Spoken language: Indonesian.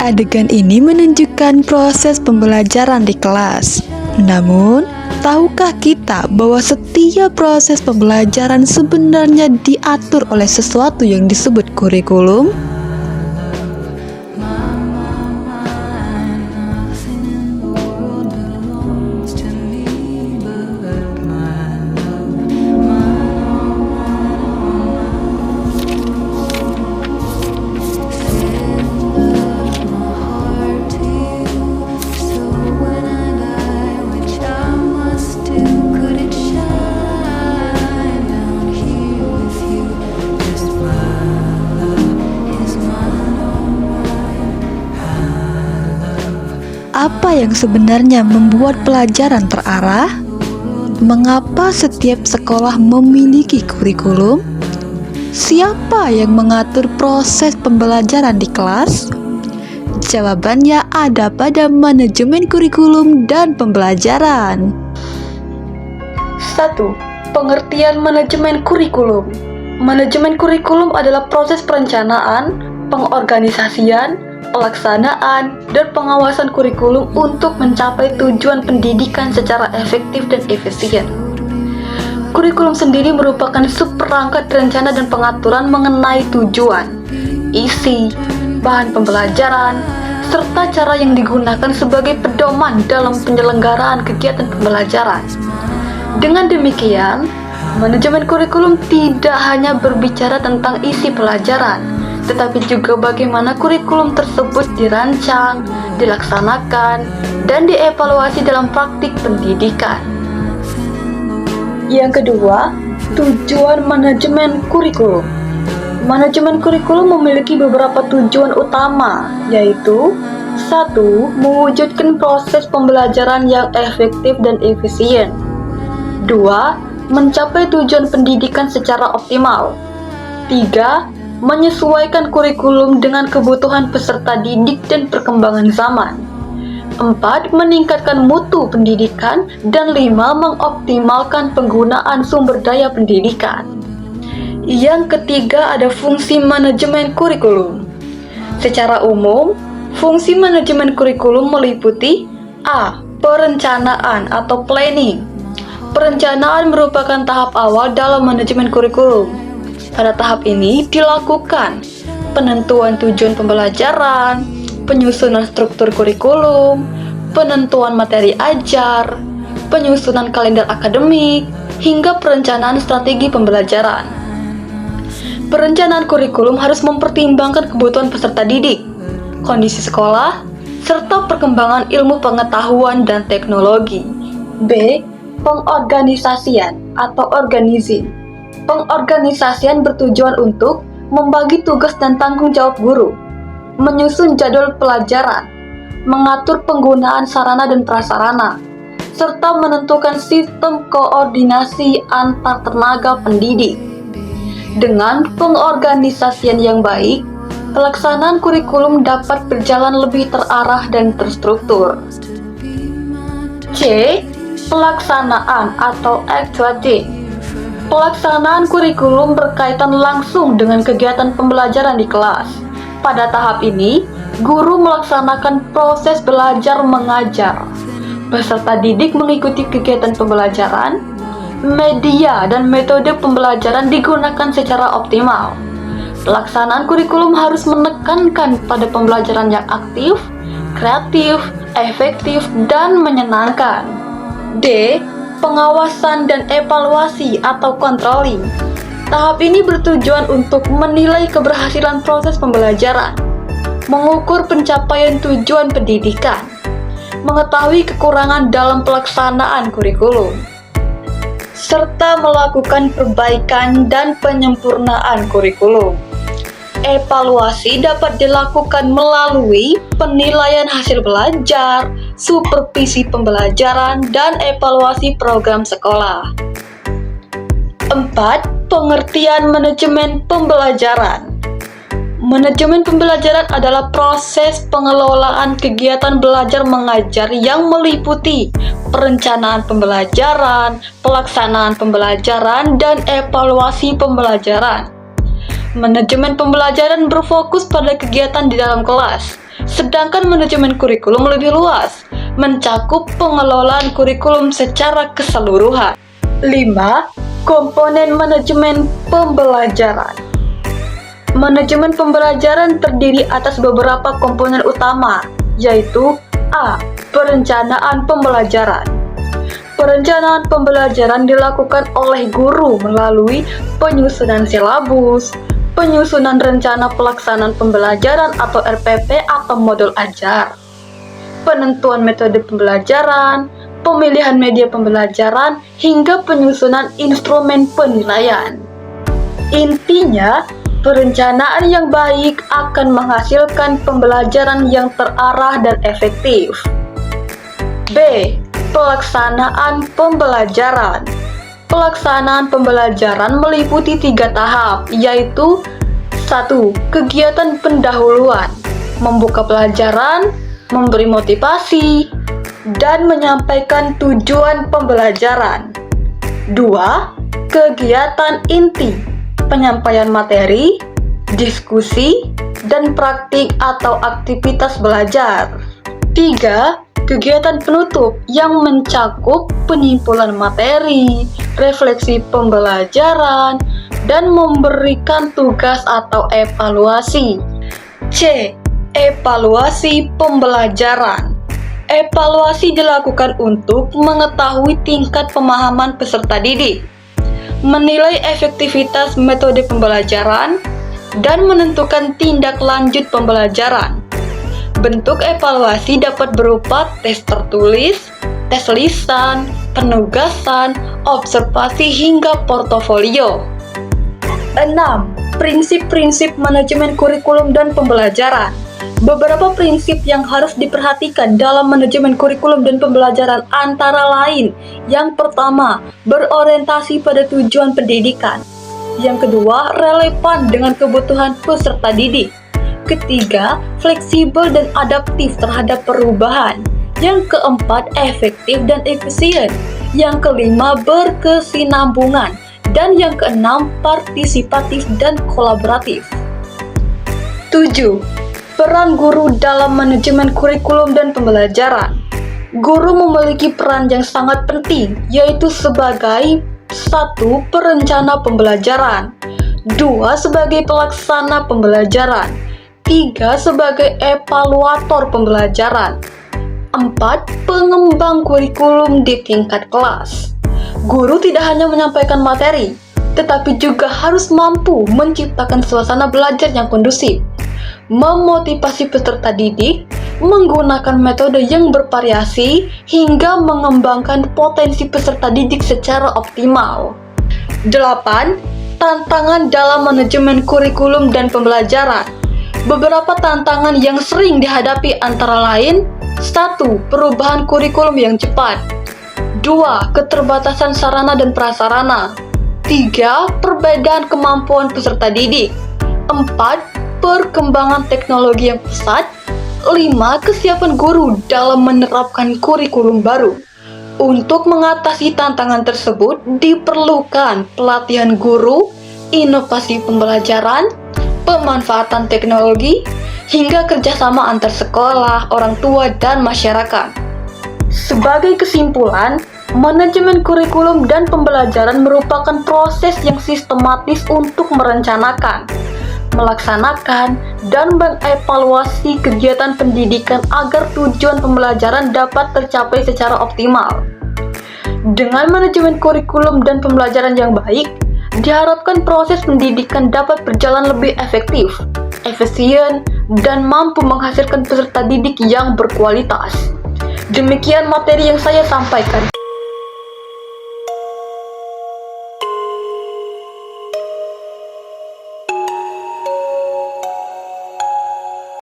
Adegan ini menunjukkan proses pembelajaran di kelas. Namun, tahukah kita bahwa setiap proses pembelajaran sebenarnya diatur oleh sesuatu yang disebut kurikulum? Apa yang sebenarnya membuat pelajaran terarah? Mengapa setiap sekolah memiliki kurikulum? Siapa yang mengatur proses pembelajaran di kelas? Jawabannya ada pada manajemen kurikulum dan pembelajaran. 1. Pengertian manajemen kurikulum. Manajemen kurikulum adalah proses perencanaan, pengorganisasian, pelaksanaan, dan pengawasan kurikulum untuk mencapai tujuan pendidikan secara efektif dan efisien. Kurikulum sendiri merupakan subperangkat rencana dan pengaturan mengenai tujuan, isi, bahan pembelajaran, serta cara yang digunakan sebagai pedoman dalam penyelenggaraan kegiatan pembelajaran. Dengan demikian, manajemen kurikulum tidak hanya berbicara tentang isi pelajaran, tetapi juga bagaimana kurikulum tersebut dirancang, dilaksanakan, dan dievaluasi dalam praktik pendidikan. Yang kedua, tujuan manajemen kurikulum. Manajemen kurikulum memiliki beberapa tujuan utama, yaitu 1. Mewujudkan proses pembelajaran yang efektif dan efisien. 2. Mencapai tujuan pendidikan secara optimal. 3. Menyesuaikan kurikulum dengan kebutuhan peserta didik dan perkembangan zaman. 4. Meningkatkan mutu pendidikan. Dan 5. Mengoptimalkan penggunaan sumber daya pendidikan. Yang ketiga ada fungsi manajemen kurikulum. Secara umum, fungsi manajemen kurikulum meliputi A. Perencanaan atau planning. Perencanaan merupakan tahap awal dalam manajemen kurikulum. Pada tahap ini dilakukan penentuan tujuan pembelajaran, penyusunan struktur kurikulum, penentuan materi ajar, penyusunan kalender akademik, hingga perencanaan strategi pembelajaran. Perencanaan kurikulum harus mempertimbangkan kebutuhan peserta didik, kondisi sekolah, serta perkembangan ilmu pengetahuan dan teknologi. B. Pengorganisasian atau organizing. Pengorganisasian bertujuan untuk membagi tugas dan tanggung jawab guru, menyusun jadwal pelajaran, mengatur penggunaan sarana dan prasarana, serta menentukan sistem koordinasi antar tenaga pendidik. Dengan pengorganisasian yang baik, pelaksanaan kurikulum dapat berjalan lebih terarah dan terstruktur. C. Pelaksanaan atau actuating. Pelaksanaan kurikulum berkaitan langsung dengan kegiatan pembelajaran di kelas. Pada tahap ini, guru melaksanakan proses belajar mengajar. Peserta didik mengikuti kegiatan pembelajaran. Media dan metode pembelajaran digunakan secara optimal. Pelaksanaan kurikulum harus menekankan pada pembelajaran yang aktif, kreatif, efektif, dan menyenangkan. D. Pengawasan dan evaluasi atau controlling. Tahap ini bertujuan untuk menilai keberhasilan proses pembelajaran, mengukur pencapaian tujuan pendidikan, mengetahui kekurangan dalam pelaksanaan kurikulum, serta melakukan perbaikan dan penyempurnaan kurikulum. Evaluasi dapat dilakukan melalui penilaian hasil belajar, supervisi pembelajaran, dan evaluasi program sekolah. 4. Pengertian manajemen pembelajaran. Manajemen pembelajaran adalah proses pengelolaan kegiatan belajar mengajar yang meliputi perencanaan pembelajaran, pelaksanaan pembelajaran, dan evaluasi pembelajaran. Manajemen pembelajaran berfokus pada kegiatan di dalam kelas, Sedangkan manajemen kurikulum lebih luas, mencakup pengelolaan kurikulum secara keseluruhan. 5. Komponen manajemen pembelajaran. Manajemen pembelajaran terdiri atas beberapa komponen utama, yaitu A. Perencanaan pembelajaran. Perencanaan pembelajaran dilakukan oleh guru melalui penyusunan silabus, penyusunan rencana pelaksanaan pembelajaran atau RPP atau modul ajar, penentuan metode pembelajaran, pemilihan media pembelajaran, hingga penyusunan instrumen penilaian. Intinya, perencanaan yang baik akan menghasilkan pembelajaran yang terarah dan efektif. B. Pelaksanaan pembelajaran. Pelaksanaan pembelajaran meliputi 3 tahap, yaitu 1. Kegiatan pendahuluan, membuka pelajaran, memberi motivasi, dan menyampaikan tujuan pembelajaran. 2. Kegiatan inti, penyampaian materi, diskusi, dan praktik atau aktivitas belajar. 3. Kegiatan penutup yang mencakup penyimpulan materi, refleksi pembelajaran, dan memberikan tugas atau evaluasi. C. Evaluasi pembelajaran. Evaluasi dilakukan untuk mengetahui tingkat pemahaman peserta didik, menilai efektivitas metode pembelajaran, dan menentukan tindak lanjut pembelajaran. Bentuk evaluasi dapat berupa tes tertulis, tes lisan, penugasan, observasi, hingga portofolio. 6. Prinsip-prinsip manajemen kurikulum dan pembelajaran. Beberapa prinsip yang harus diperhatikan dalam manajemen kurikulum dan pembelajaran antara lain: yang pertama, berorientasi pada tujuan pendidikan; yang kedua, relevan dengan kebutuhan peserta didik; ketiga, fleksibel dan adaptif terhadap perubahan; yang keempat, efektif dan efisien; yang kelima, berkesinambungan; dan yang keenam, partisipatif dan kolaboratif. 7. Peran guru dalam manajemen kurikulum dan pembelajaran. Guru memiliki peran yang sangat penting, yaitu sebagai 1. Perencana pembelajaran, 2. Sebagai pelaksana pembelajaran, 3. Sebagai evaluator pembelajaran, 4. Pengembang kurikulum di tingkat kelas. Guru tidak hanya menyampaikan materi, tetapi juga harus mampu menciptakan suasana belajar yang kondusif, memotivasi peserta didik, menggunakan metode yang bervariasi, hingga mengembangkan potensi peserta didik secara optimal. 8. Tantangan dalam manajemen kurikulum dan pembelajaran. Beberapa tantangan yang sering dihadapi antara lain: 1. Perubahan kurikulum yang cepat; 2. Keterbatasan sarana dan prasarana; 3. Perbedaan kemampuan peserta didik; 4. Perkembangan teknologi yang pesat; 5. Kesiapan guru dalam menerapkan kurikulum baru. Untuk mengatasi tantangan tersebut, diperlukan pelatihan guru, inovasi pembelajaran, pemanfaatan teknologi, hingga kerjasama antar sekolah, orang tua, dan masyarakat. Sebagai kesimpulan, manajemen kurikulum dan pembelajaran merupakan proses yang sistematis untuk merencanakan, melaksanakan, dan mengevaluasi kegiatan pendidikan agar tujuan pembelajaran dapat tercapai secara optimal. Dengan manajemen kurikulum dan pembelajaran yang baik, diharapkan proses pendidikan dapat berjalan lebih efektif, efisien, dan mampu menghasilkan peserta didik yang berkualitas. Demikian materi yang saya sampaikan.